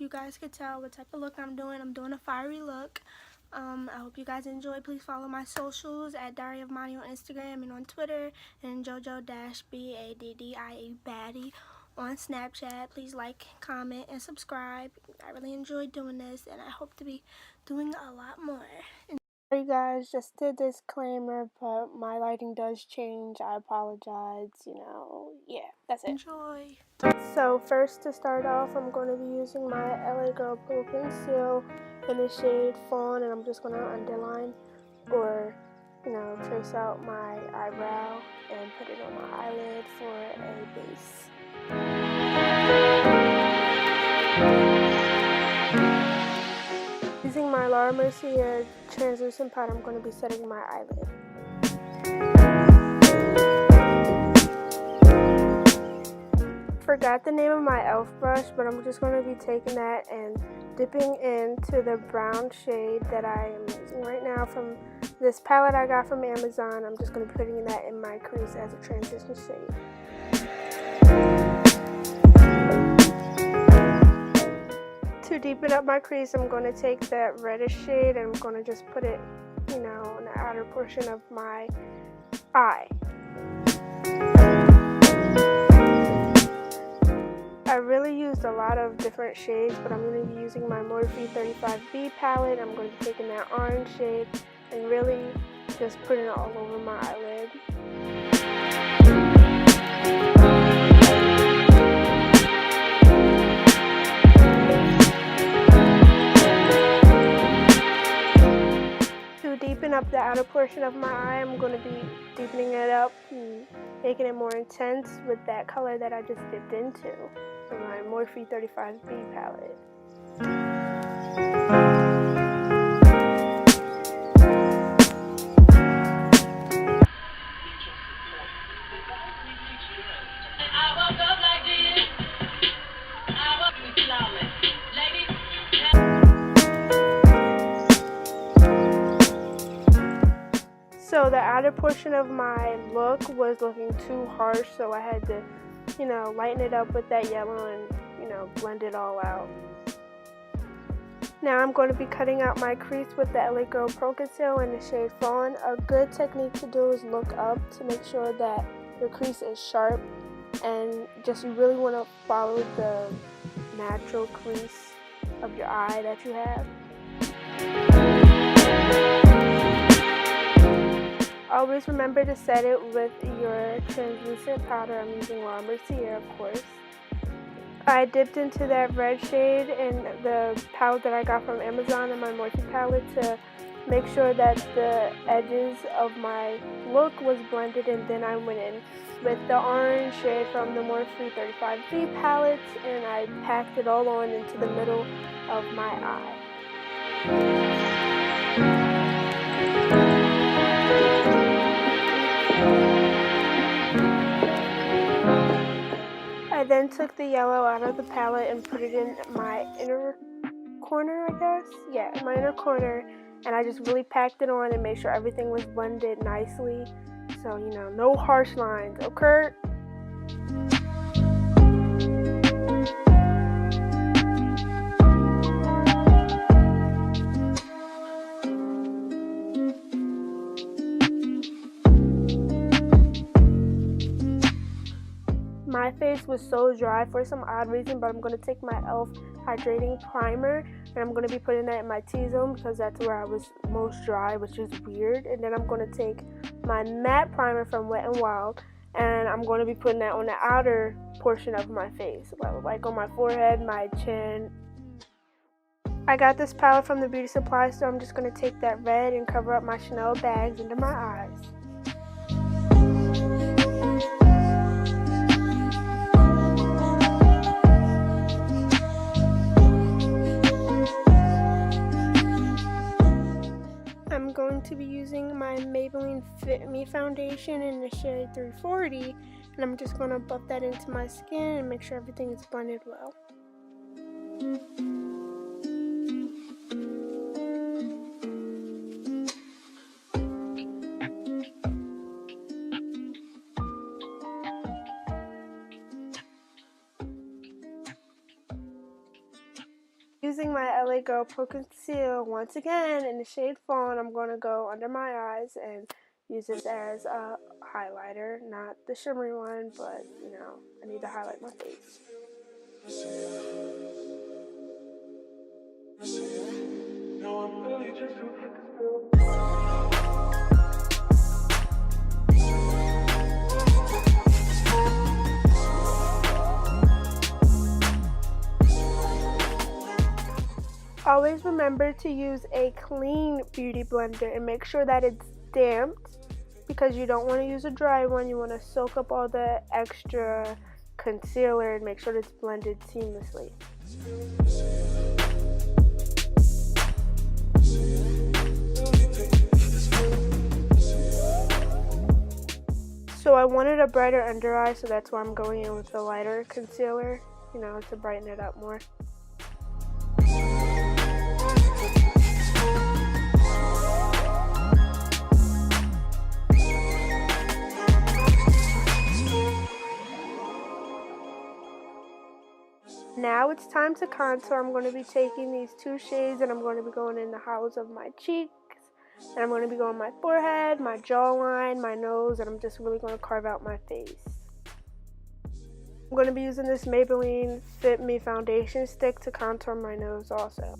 You guys could tell what type of look I'm doing. I'm doing a fiery look. I hope you guys enjoy. Please follow my socials at Diaryofmonni on Instagram and on Twitter, and JoJo-BADDIE on Snapchat. Please like, comment, and subscribe. I really enjoyed doing this, and I hope to be doing a lot more. Sorry guys, just a disclaimer, but my lighting does change. I apologize, yeah, that's it. Enjoy. So first, to start off, I'm going to be using my LA Girl Pro Pencil in the shade Fawn, and I'm just going to underline or, trace out my eyebrow and put it on my eyelid for a base. Using my Laura Mercier translucent powder, I'm going to be setting my eyelid. Forgot the name of my e.l.f. brush, but I'm just going to be taking that and dipping into the brown shade that I am using right now from this palette I got from Amazon. I'm just going to be putting that in my crease as a transition shade. To deepen up my crease, I'm going to take that reddish shade and I'm going to just put it, in the outer portion of my eye. I really used a lot of different shades, but I'm going to be using my Morphe 35B palette. I'm going to be taking that orange shade and really just putting it all over my eyelid. To deepen up the outer portion of my eye, I'm going to be deepening it up and making it more intense with that color that I just dipped into. So my Morphe 35B palette. So the outer portion of my look was looking too harsh, so I had to lighten it up with that yellow and, blend it all out. Now I'm going to be cutting out my crease with the LA Girl Pro Conceal in the shade Fawn. A good technique to do is look up to make sure that your crease is sharp, and you really want to follow the natural crease of your eye that you have. Always remember to set it with your translucent powder. I'm using Laura Mercier, of course. I dipped into that red shade in the palette that I got from Amazon and my Morphe palette to make sure that the edges of my look was blended, and then I went in with the orange shade from the Morphe 35B palette and I packed it all on into the middle of my eye. I then took the yellow out of the palette and put it in my inner corner, I guess. Yeah, in my inner corner, and I just really packed it on and made sure everything was blended nicely. So, no harsh lines, okay? My face was so dry for some odd reason, but I'm going to take my e.l.f. hydrating primer and I'm going to be putting that in my T-zone because that's where I was most dry, which is weird. And then I'm going to take my matte primer from Wet n Wild and I'm going to be putting that on the outer portion of my face, like on my forehead, my chin. I got this palette from the beauty supply store. I'm just going to take that red and cover up my Chanel bags under my eyes. I'm going to be using my Maybelline Fit Me foundation in the shade 340, and I'm just going to buff that into my skin and make sure everything is blended well. using my LA Girl Pro Conceal once again in the shade Fawn. I'm going to go under my eyes and use this as a highlighter, not the shimmery one, but you know, I need to highlight my face. Always remember to use a clean beauty blender and make sure that it's damped, because you don't want to use a dry one. You want to soak up all the extra concealer and make sure that it's blended seamlessly. So I wanted a brighter under eye, so that's why I'm going in with the lighter concealer, you know, to brighten it up more. Now it's time to contour. I'm going to be taking these two shades and I'm going to be going in the hollows of my cheeks. And I'm going to be going my forehead, my jawline, my nose, and I'm just really going to carve out my face. I'm going to be using this Maybelline Fit Me foundation stick to contour my nose also.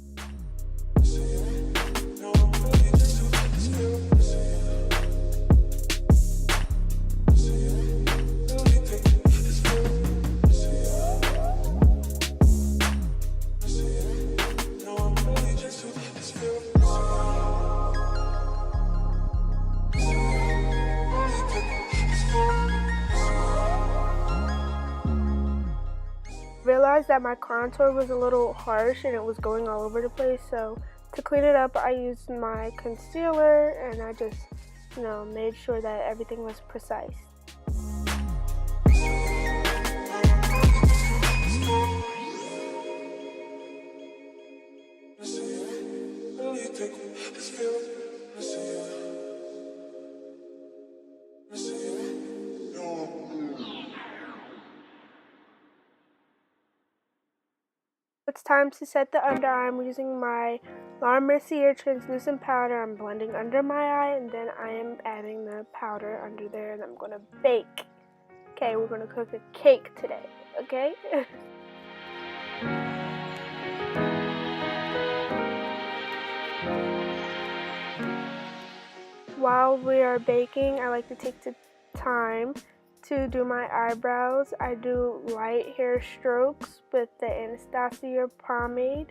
Realized that my contour was a little harsh and it was going all over the place, so to clean it up I used my concealer and I just, you know, made sure that everything was precise. It's time to set the under eye. I'm using my La Mercier translucent powder. I'm blending under my eye and then I am adding the powder under there and I'm going to bake. Okay, we're going to cook a cake today, okay? While we are baking, I like to take the time to do my eyebrows. I do light hair strokes with the Anastasia pomade.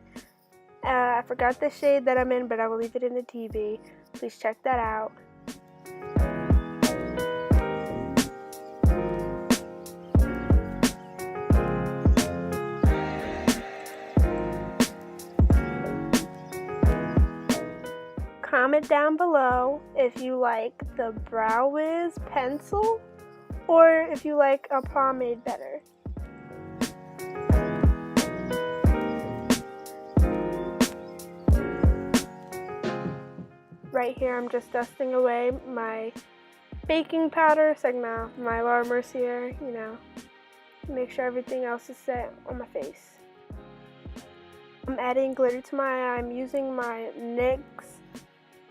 I forgot the shade that I'm in, but I will leave it in the TV. Please check that out. Comment down below if you like the Brow Wiz pencil or if you like a pomade better. Right here I'm just dusting away my baking powder, my La Mercier, you know, make sure everything else is set on my face. I'm adding glitter to my eye. I'm using my NYX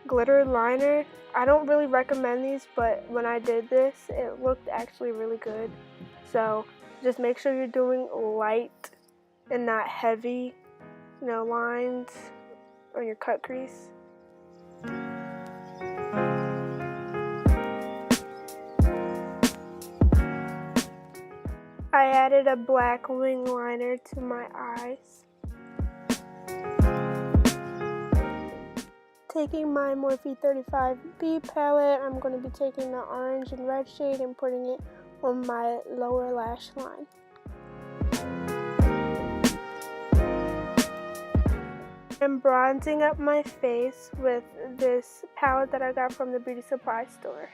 glitter liner. I don't really recommend these, but when I did this, it looked actually really good. So just make sure you're doing light and not heavy, you know, lines on your cut crease. I added a black wing liner to my eyes. Taking my Morphe 35B palette, I'm going to be taking the orange and red shade and putting it on my lower lash line. I'm bronzing up my face with this palette that I got from the beauty supply store.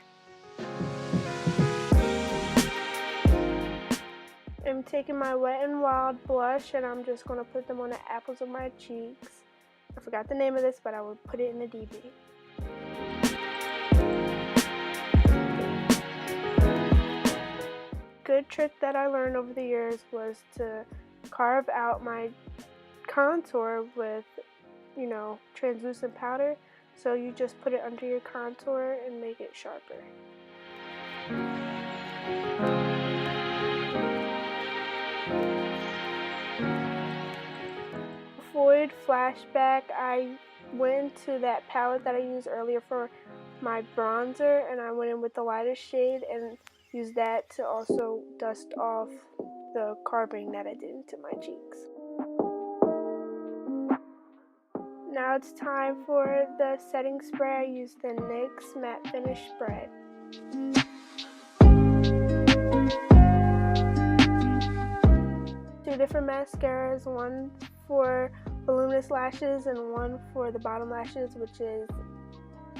I'm taking my Wet n Wild blush and I'm just going to put them on the apples of my cheeks. I forgot the name of this, but I will put it in the DB. Good trick that I learned over the years was to carve out my contour with, you know, translucent powder, so you just put it under your contour and make it sharper. Avoid flashback, I went into that palette that I used earlier for my bronzer, and I went in with the lighter shade and used that to also dust off the carving that I did into my cheeks. Now it's time for the setting spray. I used the NYX Matte Finish Spray. Two different mascaras, one for voluminous lashes and one for the bottom lashes, which is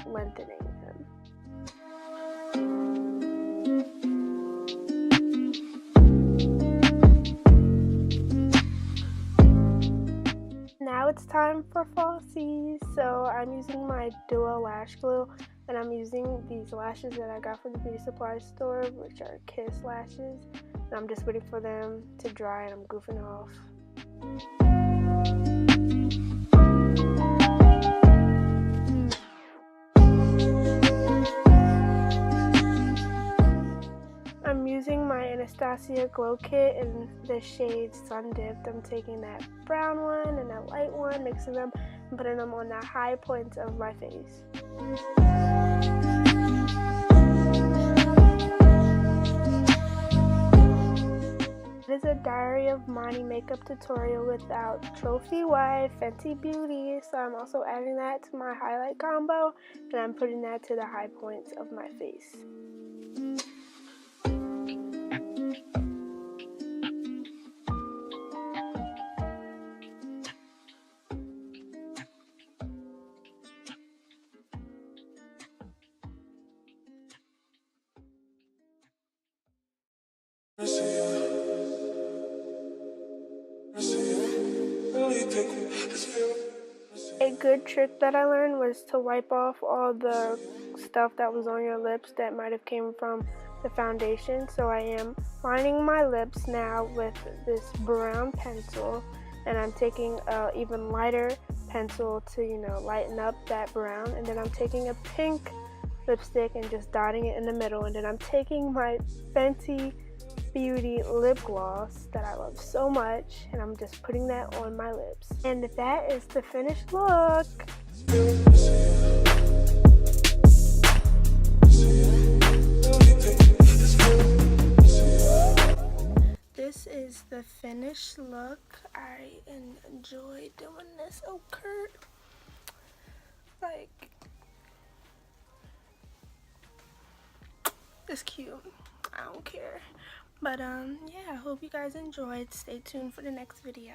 lengthening them. Now it's time for falsies. So I'm using my Duo Lash Glue, and I'm using these lashes that I got from the beauty supply store, which are Kiss lashes. And I'm just waiting for them to dry, and I'm goofing off. I'm using my Anastasia Glow Kit in the shade Sun Dipped. I'm taking that brown one and that light one, mixing them and putting them on the high points of my face. It is a Diary of Monni makeup tutorial without Trophy Wife Fenty Beauty, so I'm also adding that to my highlight combo, and I'm putting that to the high points of my face. A good trick that I learned was to wipe off all the stuff that was on your lips that might have came from the foundation. So I am lining my lips now with this brown pencil, and I'm taking an even lighter pencil to, you know, lighten up that brown, and then I'm taking a pink lipstick and just dotting it in the middle, and then I'm taking my Fenty Beauty lip gloss that I love so much, and I'm just putting that on my lips. And that is the finished look. This is the finished look. I enjoy doing this. Oh, Kurt. Like, it's cute. I don't care. But yeah, I hope you guys enjoyed. Stay tuned for the next video.